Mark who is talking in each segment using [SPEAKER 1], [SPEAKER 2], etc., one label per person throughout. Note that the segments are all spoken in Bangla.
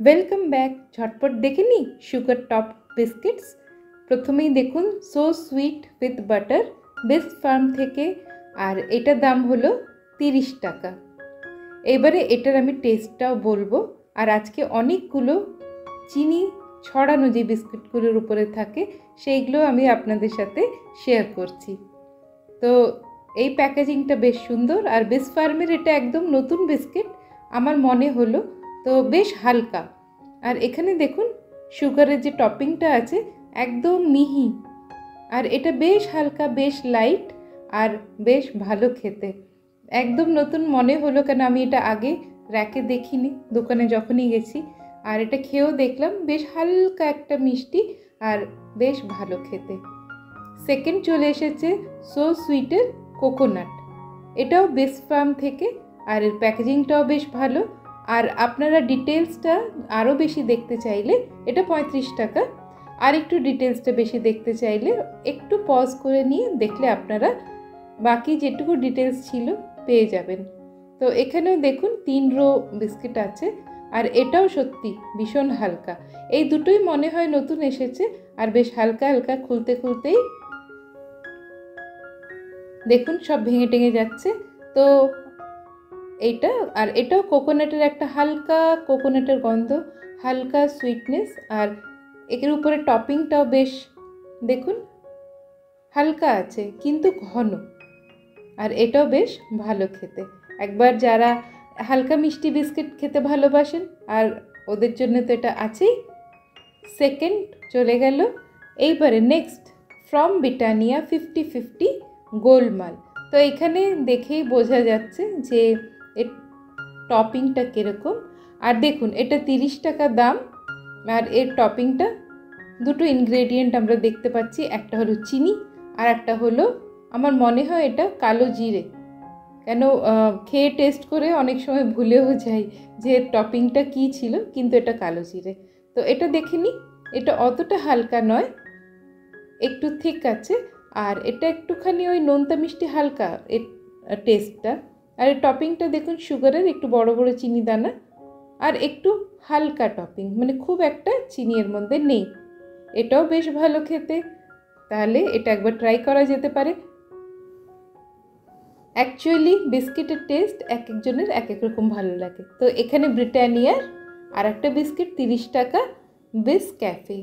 [SPEAKER 1] Welcome back. ঝটপট দেখে নিই সুগার টপ বিস্কিটস। প্রথমেই দেখুন so sweet with butter, best farm থেকে, আর এটার দাম হলো 30 টাকা। এবারে এটার আমি টেস্টটাও বলবো। আর আজকে অনেকগুলো চিনি ছড়ানো যে বিস্কিটগুলোর উপরে থাকে সেইগুলো আমি আপনাদের সাথে শেয়ার করছি। তো এই প্যাকেজিংটা বেশ সুন্দর, আর বেস্ট ফার্মের এটা একদম নতুন বিস্কিট আমার মনে হলো। তো বেশ হালকা, আর এখানে দেখুন সুগারের যে টপিংটা আছে একদম মিহি, আর এটা বেশ হালকা, বেশ লাইট, আর বেশ ভালো খেতে। একদম নতুন মনে হলো, কেন আমি এটা আগে র্যাকে দেখিনি, দোকানে যখনই গেছি। আর এটা খেয়েও দেখলাম বেশ হালকা একটা মিষ্টি, আর বেশ ভালো খেতে। সেকেন্ড চলে এসেছে সো সুইটের কোকোনাট। এটাও বেস্ট ফার্ম থেকে, আর এর প্যাকেজিংটাও বেশ ভালো। আর আপনারা ডিটেলসটা আরও বেশি দেখতে চাইলে এটা 35 টাকা। আর একটু ডিটেলসটা বেশি দেখতে চাইলে একটু পজ করে নিয়ে দেখলে আপনারা বাকি যেটুকু ডিটেলস ছিল পেয়ে যাবেন। তো এখানেও দেখুন 3 রো বিস্কিট আছে, আর এটাও সত্যি ভীষণ হালকা। এই দুটোই মনে হয় নতুন এসেছে, আর বেশ হালকা হালকা, খুলতে খুলতেই দেখুন সব ভেঙে টেঙে যাচ্ছে। তো এইটা, আর এটাও কোকোনাটের একটা হালকা কোকোনাটের গন্ধ, হালকা সুইটনেস, আর এর উপরে টপিংটাও বেশ দেখুন হালকা আছে কিন্তু ঘন, আর এটাও বেশ ভালো খেতে। একবার যারা হালকা মিষ্টি বিস্কিট খেতে ভালোবাসেন, আর ওদের জন্য তো এটা আছেই। সেকেন্ড চলে গেল। এইবারে নেক্সট ফ্রম ব্রিটানিয়া 50-50 গোলমাল। তো এখানে দেখেই বোঝা যাচ্ছে যে এর টপিংটা কীরকম। আর দেখুন এটা 30 টাকা দাম, আর এর টপিংটা দুটো ইনগ্রেডিয়েন্ট আমরা দেখতে পাচ্ছি, একটা হলো চিনি, আর একটা হলো আমার মনে হয় এটা কালো জিরে। কেন খেয়ে টেস্ট করে অনেক সময় ভুলেও যাই যে টপিংটা কী ছিল, কিন্তু এটা কালো জিরে। তো এটা দেখে নিই, এটা অতটা হালকা নয়, একটু থিক আছে, আর এটা একটুখানি ওই নোনতা মিষ্টি হালকা এর টেস্টটা। আর এই টপিংটা দেখুন সুগারের একটু বড় বড় চিনি দানা, আর একটু হালকা টপিং, মানে খুব একটা চিনি এর মধ্যে নেই। এটাও বেশ ভালো খেতে, তাহলে এটা একবার ট্রাই করা যেতে পারে। অ্যাকচুয়ালি বিস্কিটের টেস্ট এক একজনের এক এক রকম ভালো লাগে। তো এখানে ব্রিটানিয়ার আর একটা বিস্কিট 30 টাকা, বিস ক্যাফে।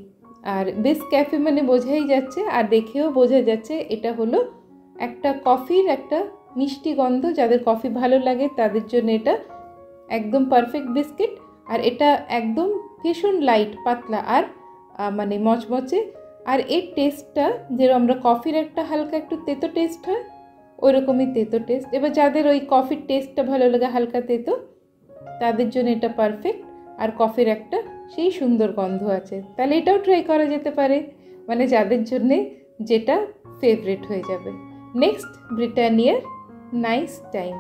[SPEAKER 1] আর বিস ক্যাফে মানে বোঝাই যাচ্ছে, আর দেখেও বোঝা যাচ্ছে এটা হলো একটা কফির একটা মিষ্টি গন্ধ। যাদের কফি ভালো লাগে তাদের জন্য এটা একদম পারফেক্ট বিস্কিট। আর এটা একদম ভীষণ লাইট, পাতলা, আর মানে মচমচে। আর এর টেস্টটা যেরকম আমরা কফির একটা হালকা একটু তেতো টেস্ট হয়, ওই রকমই তেতো টেস্ট। এবার যাদের ওই কফির টেস্টটা ভালো লাগে হালকা তেতো, তাদের জন্য এটা পারফেক্ট। আর কফির একটা সেই সুন্দর গন্ধ আছে, তাহলে এটাও ট্রাই করা যেতে পারে, মানে যাদের জন্যে যেটা ফেভারিট হয়ে যাবে। নেক্সট ব্রিটানিয়ার নাইস টাইম।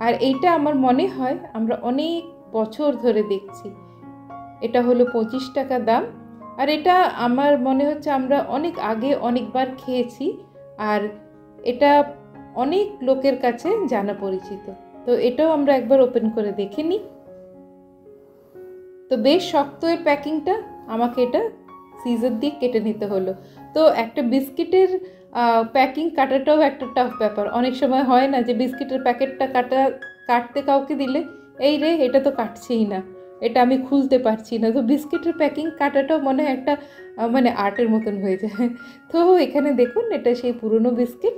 [SPEAKER 1] আর এইটা আমার মনে হয় আমরা অনেক বছর ধরে দেখছি। এটা হলো 25 টাকা দাম, আর এটা আমার মনে হচ্ছে আমরা অনেক আগে অনেকবার খেয়েছি, আর এটা অনেক লোকের কাছে জানা পরিচিত। তো এটাও আমরা একবার ওপেন করে দেখে নিই। তো বেশ শক্ত এর প্যাকিংটা, আমাকে এটা সিজার দিয়ে কেটে নিতে হলো। তো একটা বিস্কিটের প্যাকিং কাটাটাও একটা টাফ ব্যাপার। অনেক সময় হয় না যে বিস্কিটের প্যাকেটটা কাটতে কাউকে দিলে এই রে এটা তো কাটছেই না, এটা আমি খুলতে পারছি না। তো বিস্কিটের প্যাকিং কাটাটাও মনে হয় একটা মানে আর্টের মতন হয়ে যায়। তো এখানে দেখুন এটা সেই পুরনো বিস্কিট,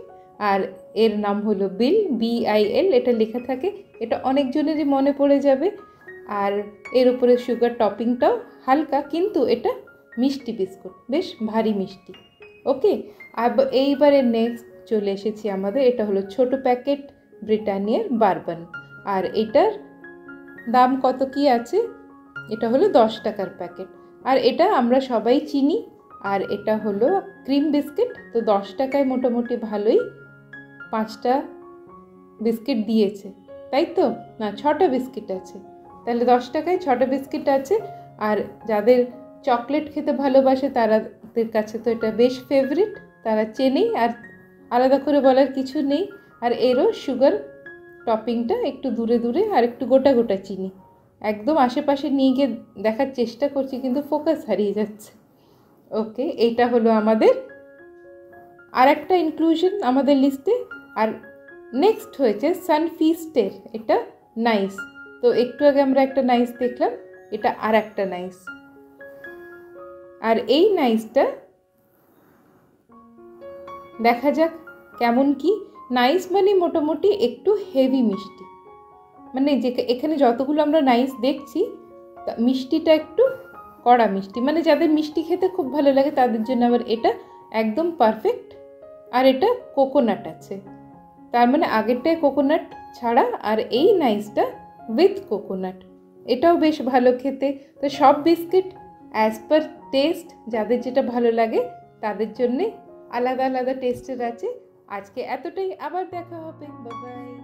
[SPEAKER 1] আর এর নাম হলো বিল, BIL এটা লেখা থাকে। এটা অনেকজনেরই মনে পড়ে যাবে। আর এর উপরে সুগার টপিংটাও হালকা, কিন্তু এটা মিষ্টি বিস্কুট, বেশ ভারী মিষ্টি। ওকে, আর এইবারে নেক্সট চলে এসেছি আমাদের, এটা হলো ছোট প্যাকেট ব্রিটানিয়ার বারবান। আর এটার দাম কত কি আছে, এটা হলো 10 টাকার প্যাকেট। আর এটা আমরা সবাই চিনি, আর এটা হলো ক্রিম বিস্কিট। তো 10 টাকায় মোটামুটি ভালোই 5টা বিস্কিট দিয়েছে, তাই তো? না, 6টা বিস্কিট আছে, তাহলে 10 টাকায় 6টা বিস্কিট আছে। আর যাদের চকলেট খেতে ভালোবাসে তাদের কাছে তো এটা বেশ ফেভারিট, তারা চেনেই, আর আলাদা করে বলার কিছু নেই। আর এরও সুগার টপিংটা একটু দূরে দূরে, আর একটু গোটা গোটা চিনি। একদম আশেপাশে নিয়ে গিয়ে দেখার চেষ্টা করছি, কিন্তু ফোকাস হারিয়ে যাচ্ছে। ওকে, এইটা হলো আমাদের আর একটা ইনক্লুশন আমাদের লিস্টে। আর নেক্সট হয়েছে সানফিস্টের, এটা নাইস। তো একটু আগে আমরা একটা নাইস দেখলাম, এটা আর একটা নাইস। আর এই নাইসটা দেখা যাক কেমন কি। নাইস মানে মোটামুটি একটু হেভি মিষ্টি, মানে যে এখানে যতগুলো আমরা নাইস দেখছি মিষ্টিটা একটু কড়া মিষ্টি, মানে যাদের মিষ্টি খেতে খুব ভালো লাগে তাদের জন্য আবার এটা একদম পারফেক্ট। আর এটা কোকোনাট আছে, তার মানে আগেরটায় কোকোনাট ছাড়া, আর এই নাইসটা উইথ কোকোনাট, এটাও বেশ ভালো খেতে। তো সব বিস্কিট অ্যাজ পার টেস্ট, যাদের যেটা ভালো লাগে তাদের জন্যে আলাদা আলাদা টেস্টের আছে। আজকে এতটাই, আবার দেখা হবে, বাই বাই।